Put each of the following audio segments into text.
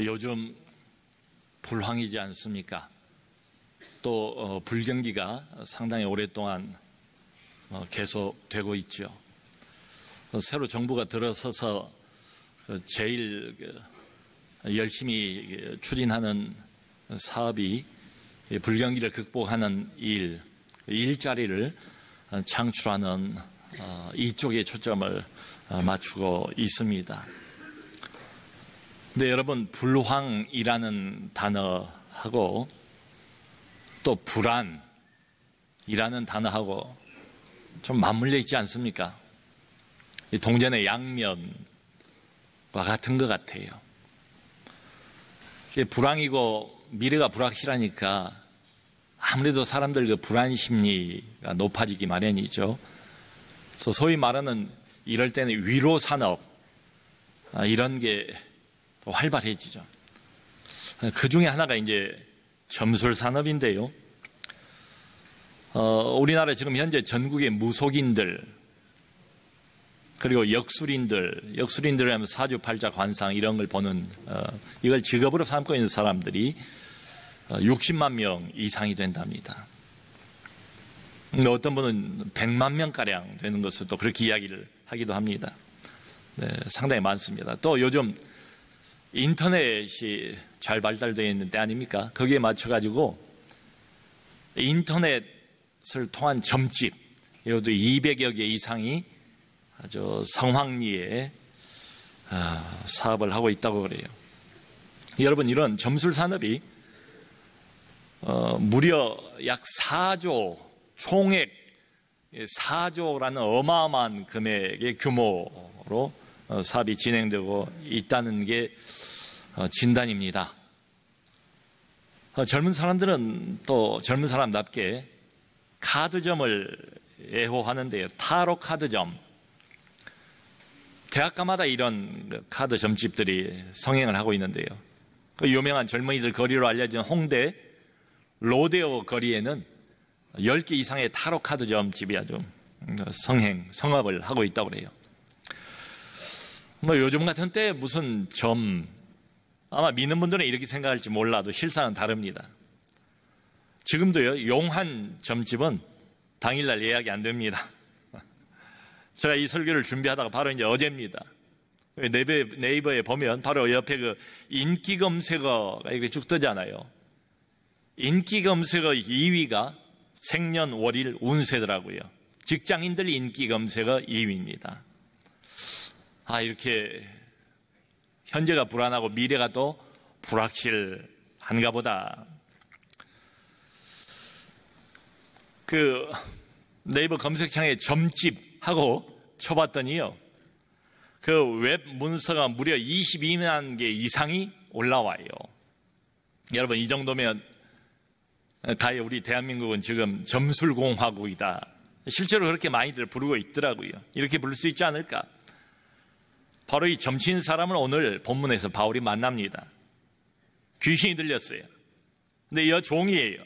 요즘 불황이지 않습니까? 또 불경기가 상당히 오랫동안 계속되고 있죠. 새로 정부가 들어서서 제일 열심히 추진하는 사업이 불경기를 극복하는 일자리를 창출하는 이쪽에 초점을 맞추고 있습니다. 근데 여러분, 불황이라는 단어하고 또 불안이라는 단어하고 좀 맞물려 있지 않습니까? 이 동전의 양면과 같은 것 같아요. 불황이고 미래가 불확실하니까 아무래도 사람들 그 불안 심리가 높아지기 마련이죠. 그래서 소위 말하는 이럴 때는 위로 산업 이런 게 활발해지죠. 그 중에 하나가 이제 점술 산업인데요. 우리나라 지금 현재 전국의 무속인들 그리고 역술인들 하면 사주팔자 관상 이런 걸 보는 이걸 직업으로 삼고 있는 사람들이 60만 명 이상이 된답니다. 어떤 분은 100만 명가량 되는 것을 또 그렇게 이야기를 하기도 합니다. 네, 상당히 많습니다. 또 요즘 인터넷이 잘 발달되어 있는 때 아닙니까? 거기에 맞춰가지고 인터넷을 통한 점집, 이것도 200여 개 이상이 아주 성황리에 사업을 하고 있다고 그래요. 여러분, 이런 점술 산업이 무려 약 4조, 총액 4조라는 어마어마한 금액의 규모로 사업이 진행되고 있다는 게 진단입니다. 젊은 사람들은 또 젊은 사람답게 카드점을 애호하는데요. 타로 카드점. 대학가마다 이런 카드 점집들이 성행을 하고 있는데요. 그 유명한 젊은이들 거리로 알려진 홍대 로데오 거리에는 10개 이상의 타로 카드 점집이 아주 성업을 하고 있다고 그래요. 요즘 같은 때 무슨 아마 믿는 분들은 이렇게 생각할지 몰라도 실상은 다릅니다. 지금도요, 용한 점집은 당일날 예약이 안 됩니다. 제가 이 설교를 준비하다가 바로 이제 어제입니다. 네이버에 보면 바로 옆에 그 인기 검색어가 이렇게 쭉 뜨잖아요. 인기 검색어 2위가 생년월일 운세더라고요. 직장인들 인기 검색어 2위입니다. 이렇게 현재가 불안하고 미래가 또 불확실한가 보다. 그 네이버 검색창에 점집하고 쳐봤더니요, 그 웹 문서가 무려 22만 개 이상이 올라와요. 여러분, 이 정도면 가히 우리 대한민국은 지금 점술공화국이다. 실제로 그렇게 많이들 부르고 있더라고요. 이렇게 부를 수 있지 않을까? 바로 이 점친 사람을 오늘 본문에서 바울이 만납니다. 귀신이 들렸어요. 근데 이 종이에요.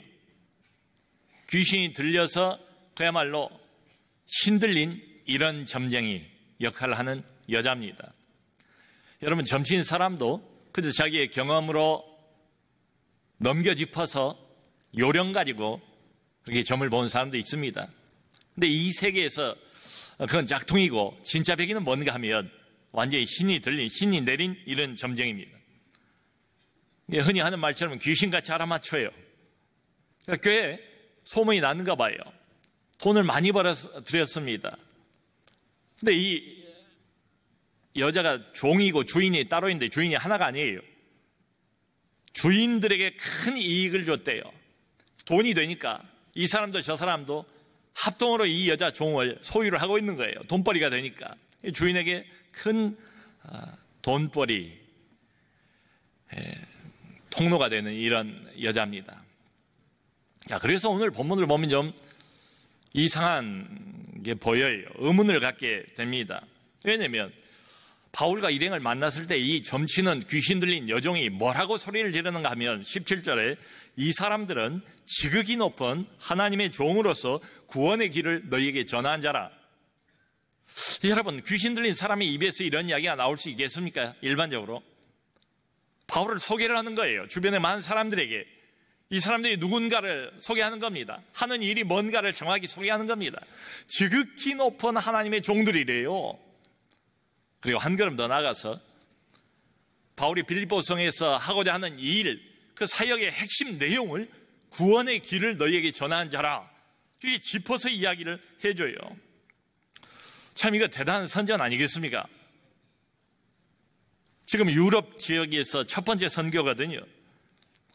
귀신이 들려서 그야말로 신들린 이런 점쟁이 역할을 하는 여자입니다. 여러분, 점친 사람도 그저 자기의 경험으로 넘겨짚어서 요령 가지고 그렇게 점을 보는 사람도 있습니다. 근데 이 세계에서 그건 짝퉁이고 진짜 백이는 뭔가 하면 완전히 신이 들린, 신이 내린 이런 점쟁입니다. 흔히 하는 말처럼 귀신같이 알아맞혀요. 그러니까 꽤 소문이 나는가 봐요. 돈을 많이 들였습니다. 근데 이 여자가 종이고 주인이 따로 있는데 주인이 하나가 아니에요. 주인들에게 큰 이익을 줬대요. 돈이 되니까 이 사람도 저 사람도 합동으로 이 여자 종을 소유를 하고 있는 거예요. 돈벌이가 되니까. 주인에게 큰 돈벌이 통로가 되는 이런 여자입니다. 그래서 오늘 본문을 보면 좀 이상한 게 보여요. 의문을 갖게 됩니다. 왜냐하면 바울과 일행을 만났을 때 이 점치는 귀신 들린 여종이 뭐라고 소리를 지르는가 하면 17절에 이 사람들은 지극히 높은 하나님의 종으로서 구원의 길을 너희에게 전한 자라. 여러분, 귀신 들린 사람의 입에서 이런 이야기가 나올 수 있겠습니까? 일반적으로 바울을 소개를 하는 거예요. 주변의 많은 사람들에게. 이 사람들이 누군가를 소개하는 겁니다. 하는 일이 뭔가를 정확히 소개하는 겁니다. 지극히 높은 하나님의 종들이래요. 그리고 한 걸음 더 나가서 바울이 빌립보성에서 하고자 하는 이 일, 그 사역의 핵심 내용을 구원의 길을 너희에게 전하는 자라. 이게 짚어서 이야기를 해줘요. 참 이거 대단한 선전 아니겠습니까? 지금 유럽 지역에서 첫 번째 선교거든요.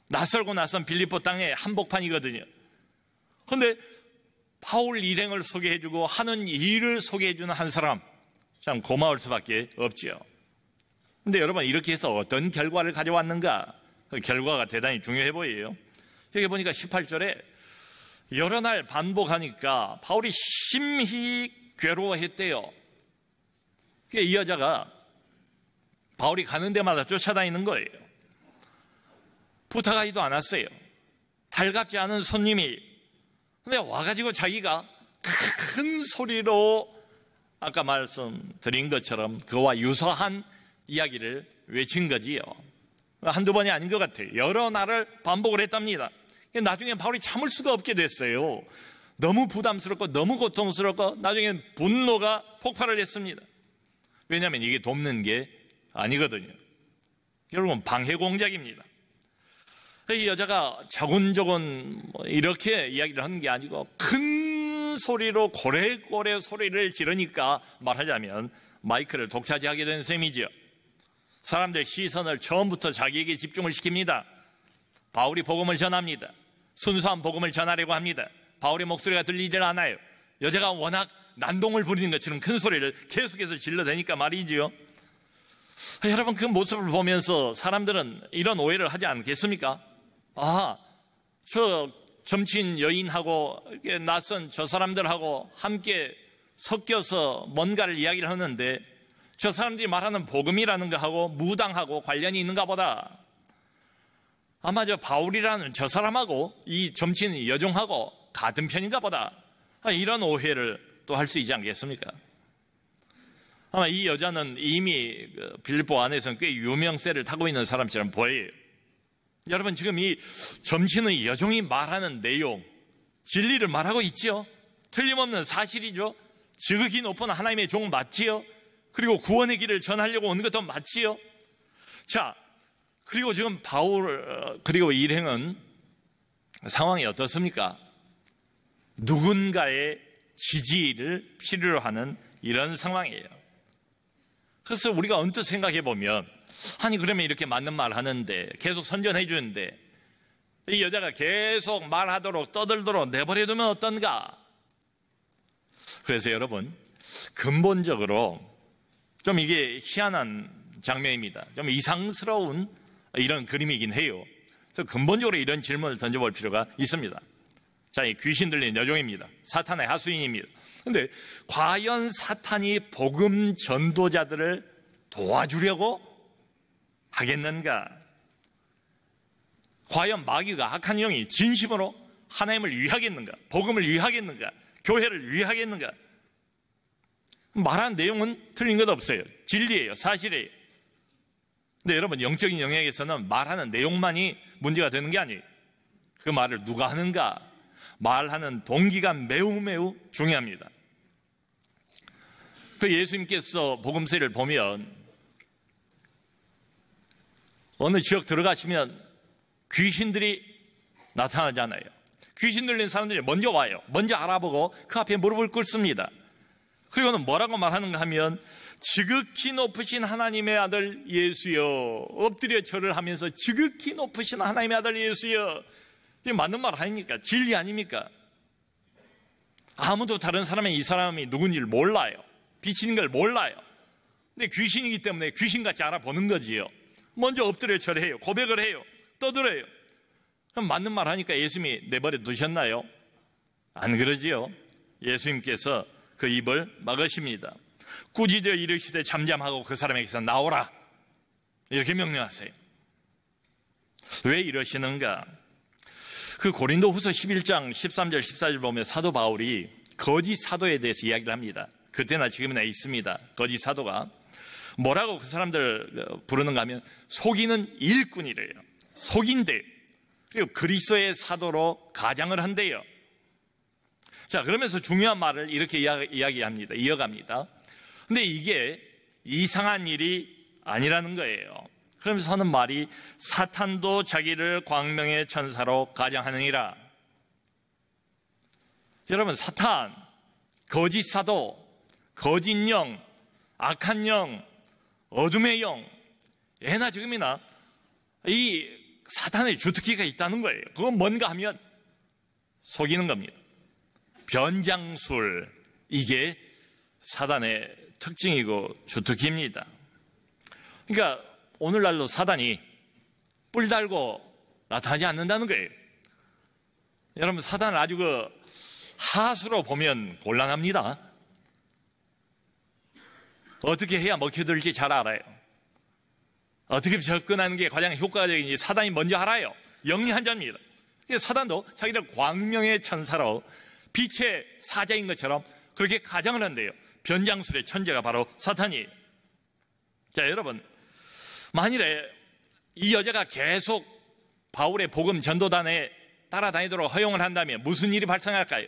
낯설고 낯선 빌립보 땅의 한복판이거든요. 그런데 바울 일행을 소개해주고 하는 일을 소개해주는 한 사람, 참 고마울 수밖에 없지요. 그런데 여러분, 이렇게 해서 어떤 결과를 가져왔는가? 그 결과가 대단히 중요해 보여요. 여기 보니까 18절에 여러 날 반복하니까 바울이 심히 괴로워했대요. 이 여자가 바울이 가는 데마다 쫓아다니는 거예요. 부탁하지도 않았어요. 달갑지 않은 손님이. 근데 와가지고 자기가 큰 소리로 아까 말씀드린 것처럼 그와 유사한 이야기를 외친 거지요. 한두 번이 아닌 것 같아요. 여러 날을 반복을 했답니다. 나중에 바울이 참을 수가 없게 됐어요. 너무 부담스럽고 너무 고통스럽고 나중에 분노가 폭발을 했습니다. 왜냐하면 이게 돕는 게 아니거든요. 결국은 방해 공작입니다. 이 여자가 조곤조곤 이렇게 이야기를 하는 게 아니고 큰 소리로 고래고래 소리를 지르니까 말하자면 마이크를 독차지하게 된 셈이죠. 사람들 시선을 처음부터 자기에게 집중을 시킵니다. 바울이 복음을 전합니다. 순수한 복음을 전하려고 합니다. 바울의 목소리가 들리질 않아요. 여자가 워낙 난동을 부리는 것처럼 큰 소리를 계속해서 질러대니까 말이지요. 여러분, 그 모습을 보면서 사람들은 이런 오해를 하지 않겠습니까? 아, 저 점친 여인하고 낯선 저 사람들하고 함께 섞여서 뭔가를 이야기를 하는데 저 사람들이 말하는 복음이라는 거하고 무당하고 관련이 있는가 보다. 아마 저 바울이라는 저 사람하고 이 점친 여종하고 같은 편인가 보다. 이런 오해를 또 할 수 있지 않겠습니까? 아마 이 여자는 이미 빌립보 안에서는 꽤 유명세를 타고 있는 사람처럼 보여요. 여러분, 지금 이 점치는 여종이 말하는 내용, 진리를 말하고 있지요. 틀림없는 사실이죠. 지극히 높은 하나님의 종 맞지요. 그리고 구원의 길을 전하려고 온 것도 맞지요. 자, 그리고 지금 바울 그리고 일행은 상황이 어떻습니까? 누군가의 지지를 필요로 하는 이런 상황이에요. 그래서 우리가 언뜻 생각해 보면, 아니 그러면 이렇게 맞는 말 하는데 계속 선전해 주는데 이 여자가 계속 말하도록 떠들도록 내버려두면 어떤가? 그래서 여러분, 근본적으로 좀 이게 희한한 장면입니다. 좀 이상스러운 이런 그림이긴 해요. 그래서 근본적으로 이런 질문을 던져볼 필요가 있습니다. 자, 이 귀신 들린 여종입니다. 사탄의 하수인입니다. 그런데 과연 사탄이 복음 전도자들을 도와주려고 하겠는가? 과연 마귀가, 악한 영이 진심으로 하나님을 위하겠는가? 복음을 위하겠는가? 교회를 위하겠는가? 말하는 내용은 틀린 것 없어요. 진리예요. 사실이에요. 근데 여러분, 영적인 영역에서는 말하는 내용만이 문제가 되는 게 아니에요. 그 말을 누가 하는가? 말하는 동기가 매우 중요합니다. 그 예수님께서 복음서를 보면 어느 지역 들어가시면 귀신들이 나타나잖아요. 귀신 들린 사람들이 먼저 와요. 먼저 알아보고 그 앞에 무릎을 꿇습니다. 그리고는 뭐라고 말하는가 하면 지극히 높으신 하나님의 아들 예수여, 엎드려 절을 하면서 지극히 높으신 하나님의 아들 예수여. 이게 맞는 말 아닙니까? 진리 아닙니까? 아무도 다른 사람이 이 사람이 누군지를 몰라요. 비치는 걸 몰라요. 근데 귀신이기 때문에 귀신같이 알아보는 거지요. 먼저 엎드려 절해요. 고백을 해요. 떠들어요. 그럼 맞는 말 하니까 예수님이 내버려 두셨나요? 안 그러지요. 예수님께서 그 입을 막으십니다. 꾸짖어 이르시되 잠잠하고 그 사람에게서 나오라, 이렇게 명령하세요. 왜 이러시는가? 그 고린도후서 11장 13절 14절 보면 사도 바울이 거짓 사도에 대해서 이야기를 합니다. 그때나 지금이나 있습니다. 거짓 사도가 뭐라고 그 사람들 부르는가 하면 속이는 일꾼이래요. 속인대요. 그리고 그리스도의 사도로 가장을 한대요. 자, 그러면서 중요한 말을 이렇게 이야기합니다. 이어갑니다. 근데 이게 이상한 일이 아니라는 거예요. 그러면서 하는 말이 사탄도 자기를 광명의 천사로 가장하느니라. 여러분, 사탄, 거짓 사도, 거짓 영, 악한 영, 어둠의 영, 예나 지금이나 이 사탄의 주특기가 있다는 거예요. 그건 뭔가 하면 속이는 겁니다. 변장술, 이게 사단의 특징이고 주특기입니다. 그러니까 오늘날로 사단이 뿔 달고 나타나지 않는다는 거예요. 여러분, 사단을 아주 하수로 보면 곤란합니다. 어떻게 해야 먹혀들지 잘 알아요. 어떻게 접근하는 게 가장 효과적인지 사단이 먼저 알아요. 영리한자입니다. 사단도 자기를 광명의 천사로 빛의 사자인 것처럼 그렇게 가장을 한대요. 변장술의 천재가 바로 사탄이에요. 자, 여러분, 만일에 이 여자가 계속 바울의 복음 전도단에 따라다니도록 허용을 한다면 무슨 일이 발생할까요?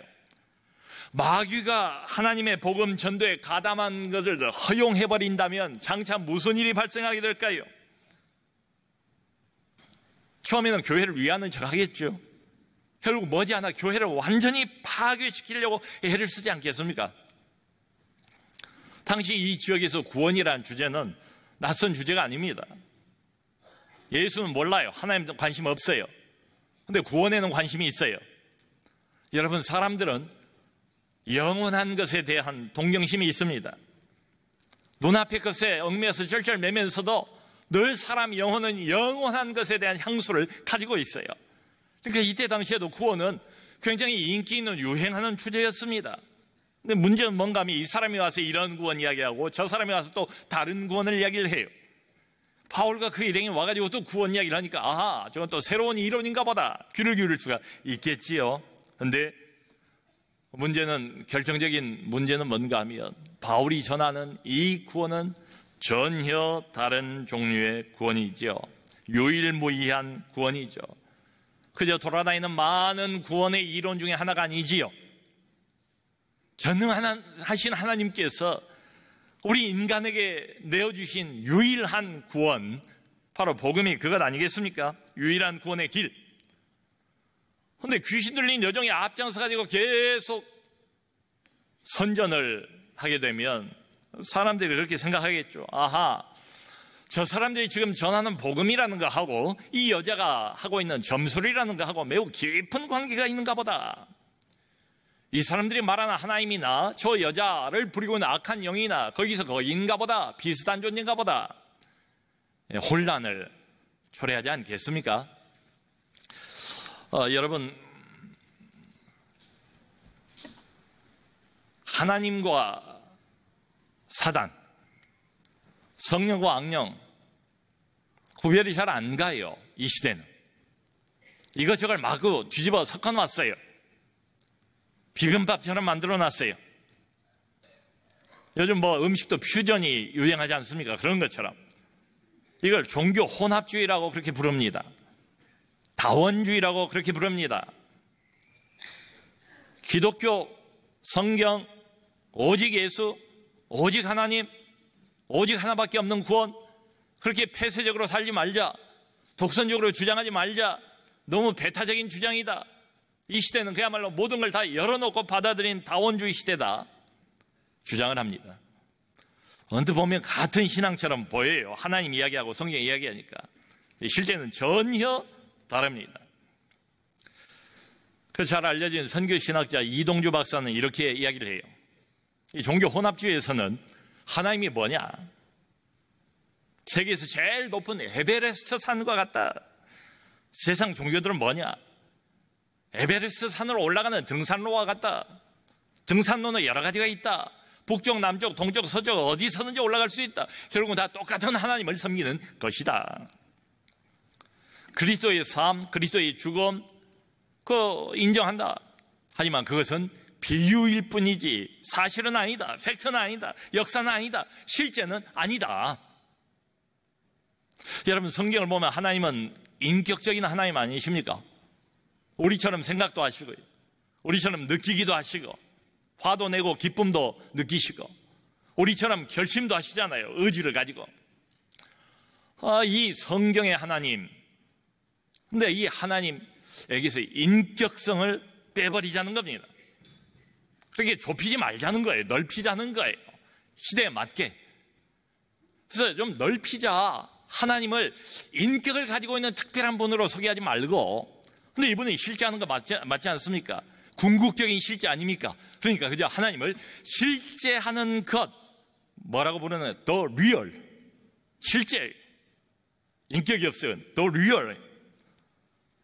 마귀가 하나님의 복음 전도에 가담한 것을 허용해버린다면 장차 무슨 일이 발생하게 될까요? 처음에는 교회를 위하는 척 하겠죠. 결국 머지않아 교회를 완전히 파괴시키려고 애를 쓰지 않겠습니까? 당시 이 지역에서 구원이라는 주제는 낯선 주제가 아닙니다. 예수는 몰라요. 하나님도 관심 없어요. 근데 구원에는 관심이 있어요. 여러분, 사람들은 영원한 것에 대한 동경심이 있습니다. 눈앞의 것에 얽매여서 쩔쩔매면서도 늘 사람 영혼은 영원한 것에 대한 향수를 가지고 있어요. 그러니까 이때 당시에도 구원은 굉장히 인기 있는 유행하는 주제였습니다. 근데 문제는 뭔가 하면 이 사람이 와서 이런 구원 이야기하고 저 사람이 와서 또 다른 구원을 이야기를 해요. 바울과 그 일행이 와가지고 또 구원 이야기를 하니까 아하, 저건 또 새로운 이론인가 보다 귀를 기울일 수가 있겠지요. 근데 결정적인 문제는 뭔가 하면 바울이 전하는 이 구원은 전혀 다른 종류의 구원이죠. 유일무이한 구원이죠. 그저 돌아다니는 많은 구원의 이론 중에 하나가 아니지요. 전능하신 하나님께서 우리 인간에게 내어주신 유일한 구원, 바로 복음이 그것 아니겠습니까? 유일한 구원의 길. 그런데 귀신 들린 여종이 앞장서 가지고 계속 선전을 하게 되면 사람들이 그렇게 생각하겠죠. 아하, 저 사람들이 지금 전하는 복음이라는 거 하고 이 여자가 하고 있는 점술이라는 거 하고 매우 깊은 관계가 있는가 보다. 이 사람들이 말하는 하나님이나 저 여자를 부리고 있는 악한 영이나 거기서 거인가 보다, 비슷한 존재인가 보다, 혼란을 초래하지 않겠습니까? 여러분, 하나님과 사단, 성령과 악령 구별이 잘 안 가요. 이 시대는 이것저것 마구 뒤집어 섞어놨어요. 비빔밥처럼 만들어놨어요. 요즘 음식도 퓨전이 유행하지 않습니까? 그런 것처럼 이걸 종교 혼합주의라고 그렇게 부릅니다. 다원주의라고 그렇게 부릅니다. 기독교, 성경, 오직 예수, 오직 하나님, 오직 하나밖에 없는 구원, 그렇게 폐쇄적으로 살지 말자, 독선적으로 주장하지 말자, 너무 배타적인 주장이다. 이 시대는 그야말로 모든 걸 다 열어놓고 받아들인 다원주의 시대다 주장을 합니다. 언뜻 보면 같은 신앙처럼 보여요. 하나님 이야기하고 성경 이야기하니까. 실제는 전혀 다릅니다. 그 잘 알려진 선교신학자 이동주 박사는 이렇게 이야기를 해요. 이 종교 혼합주의에서는 하나님이 뭐냐? 세계에서 제일 높은 에베레스트 산과 같다. 세상 종교들은 뭐냐? 에베레스트 산으로 올라가는 등산로와 같다. 등산로는 여러 가지가 있다. 북쪽, 남쪽, 동쪽, 서쪽 어디서든지 올라갈 수 있다. 결국은 다 똑같은 하나님을 섬기는 것이다. 그리스도의 삶, 그리스도의 죽음, 그거 인정한다. 하지만 그것은 비유일 뿐이지 사실은 아니다. 팩트는 아니다. 역사는 아니다. 실제는 아니다. 여러분, 성경을 보면 하나님은 인격적인 하나님 아니십니까? 우리처럼 생각도 하시고요, 우리처럼 느끼기도 하시고, 화도 내고 기쁨도 느끼시고, 우리처럼 결심도 하시잖아요. 의지를 가지고. 이 성경의 하나님, 근데 이 하나님에게서 인격성을 빼버리자는 겁니다. 그렇게 좁히지 말자는 거예요. 넓히자는 거예요. 시대에 맞게. 그래서 좀 넓히자. 하나님을 인격을 가지고 있는 특별한 분으로 소개하지 말고. 근데 이분이 실제하는 거 맞지 않습니까? 궁극적인 실제 아닙니까? 그러니까 그저 하나님을 실제하는 것, 뭐라고 부르는 the real, 실제, 인격이 없어요. the real.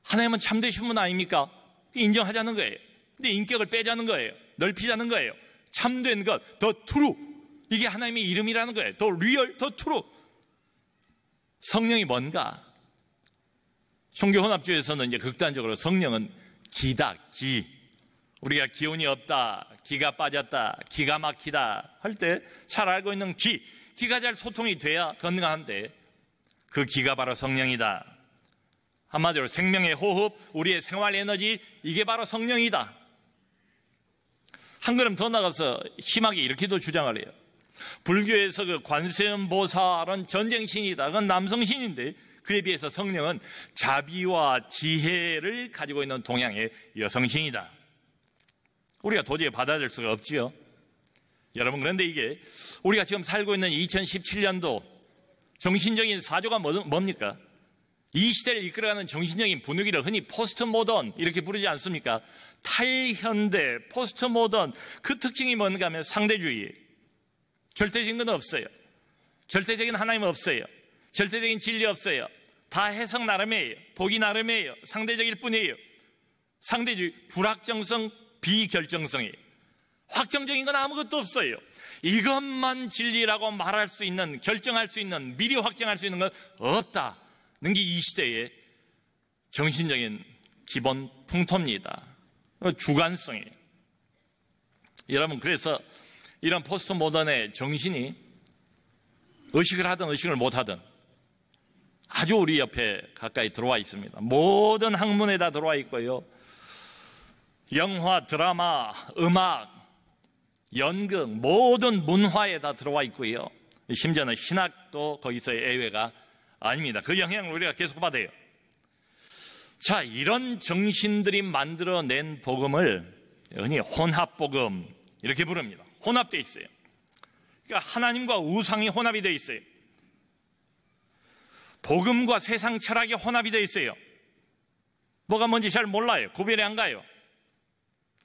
하나님은 참되신 분 아닙니까? 인정하자는 거예요. 근데 인격을 빼자는 거예요. 넓히자는 거예요. 참된 것, the true. 이게 하나님의 이름이라는 거예요. the real, the true. 성령이 뭔가? 종교혼합주의에서는 이제 극단적으로 성령은 기다, 기. 우리가 기운이 없다, 기가 빠졌다, 기가 막히다 할 때 잘 알고 있는 기가 잘 소통이 돼야 건강한데, 그 기가 바로 성령이다. 한마디로 생명의 호흡, 우리의 생활 에너지, 이게 바로 성령이다. 한 걸음 더 나가서 심하게 이렇게도 주장을 해요. 불교에서 그 관세음보살은 전쟁신이다. 그건 남성신인데, 그에 비해서 성령은 자비와 지혜를 가지고 있는 동양의 여성신이다. 우리가 도저히 받아들일 수가 없지요. 여러분, 그런데 이게 우리가 지금 살고 있는 2017년도 정신적인 사조가 뭡니까? 이 시대를 이끌어가는 정신적인 분위기를 흔히 포스트 모던 이렇게 부르지 않습니까? 탈현대, 포스트 모던, 그 특징이 뭔가 하면 상대주의. 절대적인 건 없어요. 절대적인 하나님은 없어요. 절대적인 진리 없어요. 다 해석 나름이에요. 보기 나름이에요. 상대적일 뿐이에요. 상대주의, 불확정성, 비결정성이에요. 확정적인 건 아무것도 없어요. 이것만 진리라고 말할 수 있는, 결정할 수 있는, 미리 확정할 수 있는 건 없다는 게 이 시대의 정신적인 기본 풍토입니다. 주관성이에요. 여러분, 그래서 이런 포스트 모던의 정신이 의식을 하든 의식을 못하든 아주 우리 옆에 가까이 들어와 있습니다. 모든 학문에 다 들어와 있고요. 영화, 드라마, 음악, 연극, 모든 문화에 다 들어와 있고요. 심지어는 신학도 거기서 예외가 아닙니다. 그 영향을 우리가 계속 받아요. 자, 이런 정신들이 만들어낸 복음을 흔히 혼합복음 이렇게 부릅니다. 혼합되어 있어요. 그러니까 하나님과 우상이 혼합이 되어 있어요. 복음과 세상 철학이 혼합이 되어 있어요. 뭐가 뭔지 잘 몰라요. 구별이 안 가요.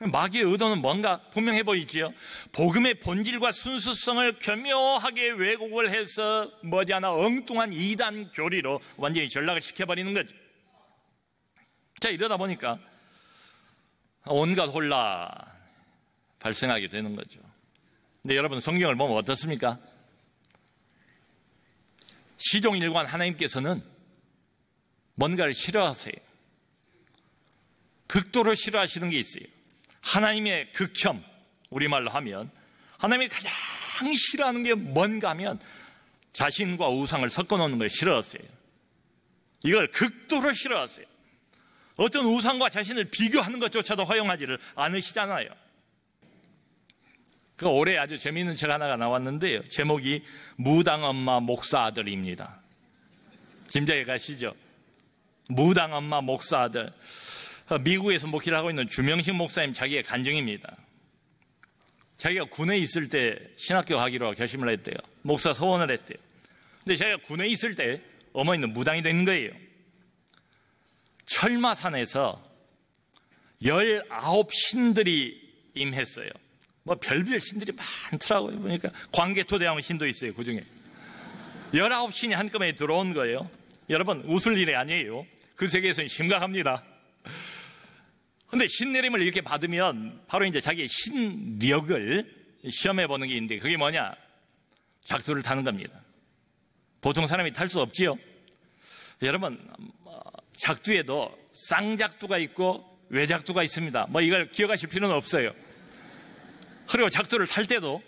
마귀의 의도는 뭔가 분명해 보이지요. 복음의 본질과 순수성을 교묘하게 왜곡을 해서 머지않아 엉뚱한 이단 교리로 완전히 전락을 시켜버리는 거죠. 자, 이러다 보니까 온갖 혼란 발생하게 되는 거죠. 근데 여러분, 성경을 보면 어떻습니까? 시종일관 하나님께서는 뭔가를 싫어하세요. 극도로 싫어하시는 게 있어요. 하나님의 극혐, 우리말로 하면 하나님이 가장 싫어하는 게 뭔가 하면 자신과 우상을 섞어놓는 걸 싫어하세요. 이걸 극도로 싫어하세요. 어떤 우상과 자신을 비교하는 것조차도 허용하지를 않으시잖아요. 그 올해 아주 재미있는 책 하나가 나왔는데요. 제목이 무당 엄마 목사 아들입니다. 짐작해 가시죠? 무당 엄마 목사 아들. 미국에서 목회를 하고 있는 주명식 목사님 자기의 간증입니다. 자기가 군에 있을 때 신학교 가기로 결심을 했대요. 목사 소원을 했대요. 근데 자기가 군에 있을 때 어머니는 무당이 된 거예요. 철마산에서 19신들이 임했어요. 뭐 별별 신들이 많더라고요. 보니까 광개토대왕 신도 있어요. 그 중에 19신이 한꺼번에 들어온 거예요. 여러분, 웃을 일이 아니에요. 그 세계에서는 심각합니다. 근데 신내림을 이렇게 받으면 바로 이제 자기의 신력을 시험해 보는 게 있는데, 그게 뭐냐? 작두를 타는 겁니다. 보통 사람이 탈 수 없지요. 여러분, 작두에도 쌍작두가 있고 외작두가 있습니다. 뭐 이걸 기억하실 필요는 없어요. 그리고 작두를 탈 때도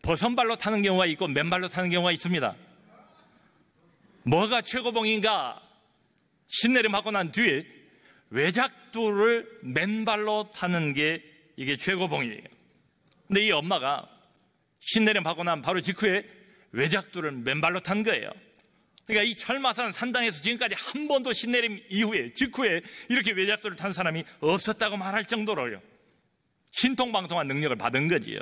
버선발로 타는 경우가 있고 맨발로 타는 경우가 있습니다. 뭐가 최고봉인가? 신내림 받고 난 뒤에 외작두를 맨발로 타는 게 이게 최고봉이에요. 근데 이 엄마가 신내림 받고 난 바로 직후에 외작두를 맨발로 탄 거예요. 그러니까 이 철마산 산당에서 지금까지 한 번도 신내림 이후에 직후에 이렇게 외작두를 탄 사람이 없었다고 말할 정도로요. 신통방통한 능력을 받은 거지요.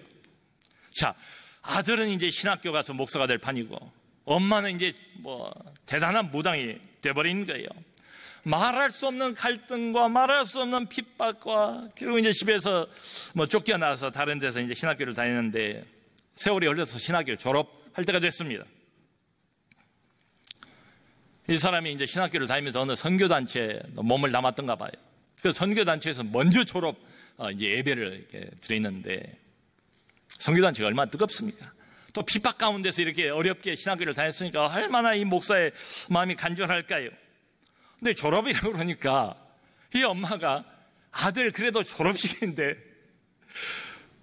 자, 아들은 이제 신학교 가서 목사가 될 판이고 엄마는 이제 뭐 대단한 무당이 돼버린 거예요. 말할 수 없는 갈등과 말할 수 없는 핍박과 그리고 이제 집에서 뭐 쫓겨나서 다른 데서 이제 신학교를 다니는데 세월이 흘러서 신학교 졸업할 때가 됐습니다. 이 사람이 이제 신학교를 다니면서 어느 선교단체에 몸을 담았던가 봐요. 그 선교단체에서 먼저 이제 예배를 이렇게 드리는데 선교단체가 얼마나 뜨겁습니까? 또 핍박 가운데서 이렇게 어렵게 신학교를 다녔으니까 얼마나 이 목사의 마음이 간절할까요? 근데 졸업이라고 그러니까 이 엄마가 아들 그래도 졸업식인데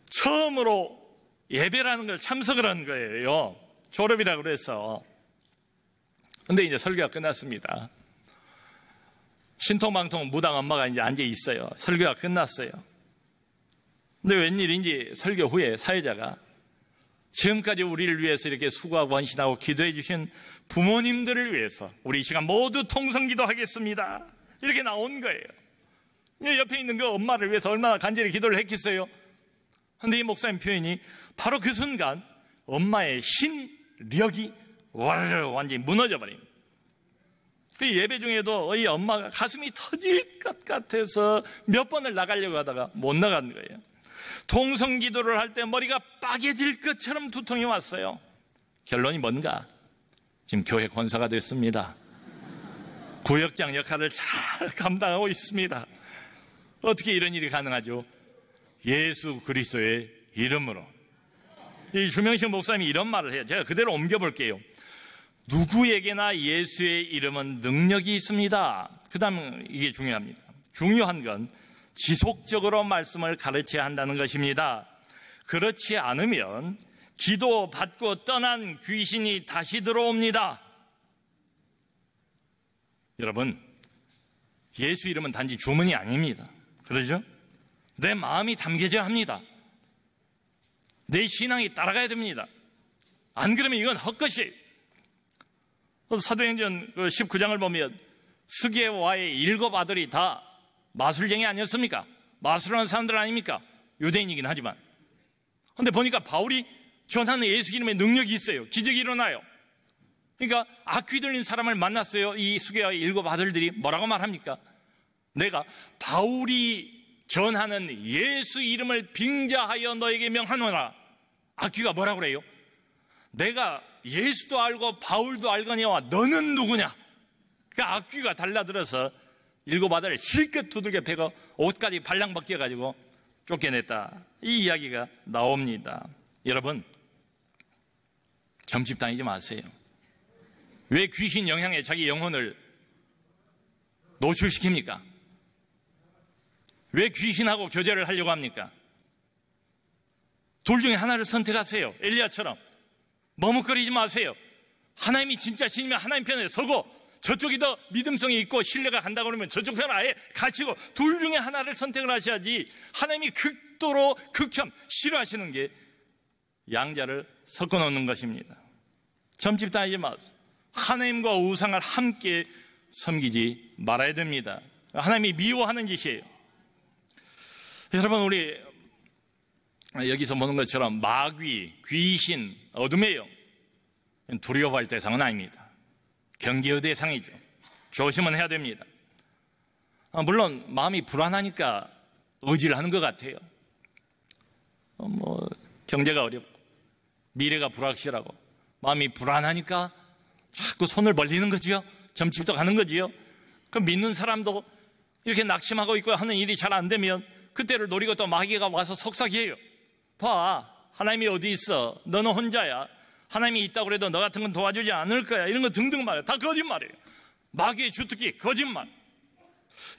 처음으로 예배라는 걸 참석을 한 거예요. 졸업이라고 그래서. 근데 이제 설교가 끝났습니다. 신통방통 무당 엄마가 이제 앉아 있어요. 설교가 끝났어요. 근데 웬일인지 설교 후에 사회자가 지금까지 우리를 위해서 이렇게 수고하고 헌신하고 기도해 주신 부모님들을 위해서 우리 이 시간 모두 통성기도 하겠습니다. 이렇게 나온 거예요. 옆에 있는 그 엄마를 위해서 얼마나 간절히 기도를 했겠어요. 그런데 이 목사님 표현이 바로 그 순간 엄마의 힘력이 와르르 완전히 무너져버립니다. 그 예배 중에도 이 엄마가 가슴이 터질 것 같아서 몇 번을 나가려고 하다가 못 나간 거예요. 통성기도를 할 때 머리가 빠개질 것처럼 두통이 왔어요. 결론이 뭔가? 지금 교회 권사가 됐습니다. 구역장 역할을 잘 감당하고 있습니다. 어떻게 이런 일이 가능하죠? 예수 그리스도의 이름으로. 이 주명식 목사님이 이런 말을 해요. 제가 그대로 옮겨볼게요. 누구에게나 예수의 이름은 능력이 있습니다. 그 다음 이게 중요합니다. 중요한 건 지속적으로 말씀을 가르쳐야 한다는 것입니다. 그렇지 않으면 기도 받고 떠난 귀신이 다시 들어옵니다. 여러분, 예수 이름은 단지 주문이 아닙니다. 그러죠? 내 마음이 담겨져야 합니다. 내 신앙이 따라가야 됩니다. 안 그러면 이건 헛것이에요. 사도행전 19장을 보면 스게와의 7 아들이 다 마술쟁이 아니었습니까? 마술하는 사람들 아닙니까? 유대인이긴 하지만. 그런데 보니까 바울이 전하는 예수 이름의 능력이 있어요. 기적이 일어나요. 그러니까 악귀 들린 사람을 만났어요. 이 스게와의 7 아들들이 뭐라고 말합니까? 내가 바울이 전하는 예수 이름을 빙자하여 너에게 명하노라. 악귀가 뭐라고 그래요? 내가 예수도 알고 바울도 알거니와 너는 누구냐? 그러니까 악귀가 달라들어서 7 아들을 실컷 두들겨 패고 옷까지 발랑 벗겨가지고 쫓겨냈다. 이 이야기가 나옵니다. 여러분, 점집당하지 마세요. 왜 귀신 영향에 자기 영혼을 노출시킵니까? 왜 귀신하고 교제를 하려고 합니까? 둘 중에 하나를 선택하세요. 엘리야처럼 머뭇거리지 마세요. 하나님이 진짜 신이면 하나님 편에 서고 저쪽이 더 믿음성이 있고 신뢰가 간다고 그러면 저쪽 편을 아예 가치고 둘 중에 하나를 선택을 하셔야지. 하나님이 극도로 극혐 싫어하시는 게 양자를 섞어 놓는 것입니다. 점집당하지 마세요. 하나님과 우상을 함께 섬기지 말아야 됩니다. 하나님이 미워하는 짓이에요. 여러분, 우리 여기서 보는 것처럼 마귀, 귀신, 어둠이에요. 두려워할 대상은 아닙니다. 경계의 대상이죠. 조심은 해야 됩니다. 물론 마음이 불안하니까 의지를 하는 것 같아요. 경제가 어렵고 미래가 불확실하고 마음이 불안하니까 자꾸 손을 벌리는 거지요. 점집도 가는 거지요. 그 믿는 사람도 이렇게 낙심하고 있고 하는 일이 잘 안 되면 그때를 노리고 또 마귀가 와서 속삭여요. 봐, 하나님이 어디 있어? 너는 혼자야. 하나님이 있다고 해도 너 같은 건 도와주지 않을 거야. 이런 거 등등 말해요. 다 거짓말이에요. 마귀의 주특기 거짓말.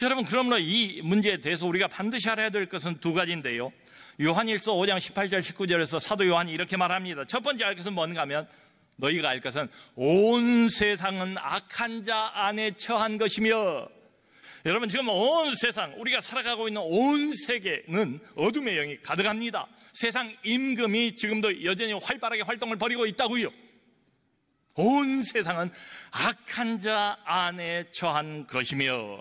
여러분, 그러므로 이 문제에 대해서 우리가 반드시 알아야 될 것은 두 가지인데요. 요한일서 5장 18절 19절에서 사도 요한이 이렇게 말합니다. 첫 번째 알 것은 뭔가 하면, 너희가 알 것은 온 세상은 악한 자 안에 처한 것이며. 여러분, 지금 온 세상, 우리가 살아가고 있는 온 세계는 어둠의 영이 가득합니다. 세상 임금이 지금도 여전히 활발하게 활동을 벌이고 있다고요. 온 세상은 악한 자 안에 처한 것이며.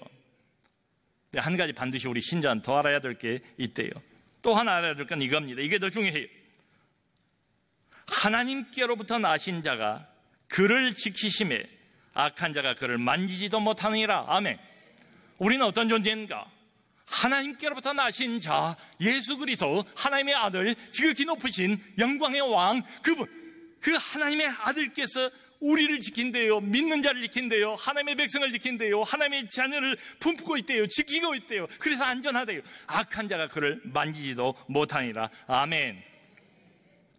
한 가지 반드시 우리 신자는 더 알아야 될 게 있대요. 또 하나 알아야 될 건 이겁니다. 이게 더 중요해요. 하나님께로부터 나신 자가 그를 지키심에 악한 자가 그를 만지지도 못하느니라. 아멘. 우리는 어떤 존재인가? 하나님께로부터 나신 자 예수 그리스도, 하나님의 아들, 지극히 높으신 영광의 왕, 그분, 그 하나님의 아들께서 우리를 지킨대요. 믿는 자를 지킨대요. 하나님의 백성을 지킨대요. 하나님의 자녀를 품고 있대요. 지키고 있대요. 그래서 안전하대요. 악한 자가 그를 만지지도 못하니라. 아멘.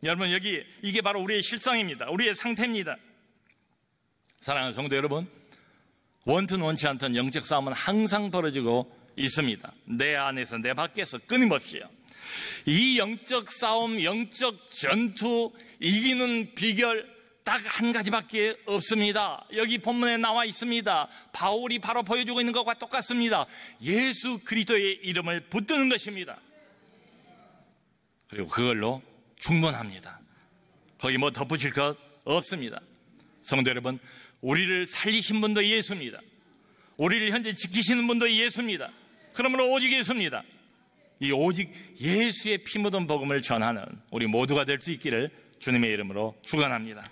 여러분, 여기 이게 바로 우리의 실상입니다. 우리의 상태입니다. 사랑하는 성도 여러분, 원튼 원치 않던 영적 싸움은 항상 벌어지고 있습니다. 내 안에서 내 밖에서 끊임없이요. 이 영적 싸움, 영적 전투 이기는 비결 딱 한 가지밖에 없습니다. 여기 본문에 나와 있습니다. 바울이 바로 보여주고 있는 것과 똑같습니다. 예수 그리스도의 이름을 붙드는 것입니다. 그리고 그걸로 충분합니다. 거기 뭐 덧붙일 것 없습니다. 성도 여러분, 우리를 살리신 분도 예수입니다. 우리를 현재 지키시는 분도 예수입니다. 그러므로 오직 예수입니다. 이 오직 예수의 피 묻은 복음을 전하는 우리 모두가 될 수 있기를 주님의 이름으로 축원합니다.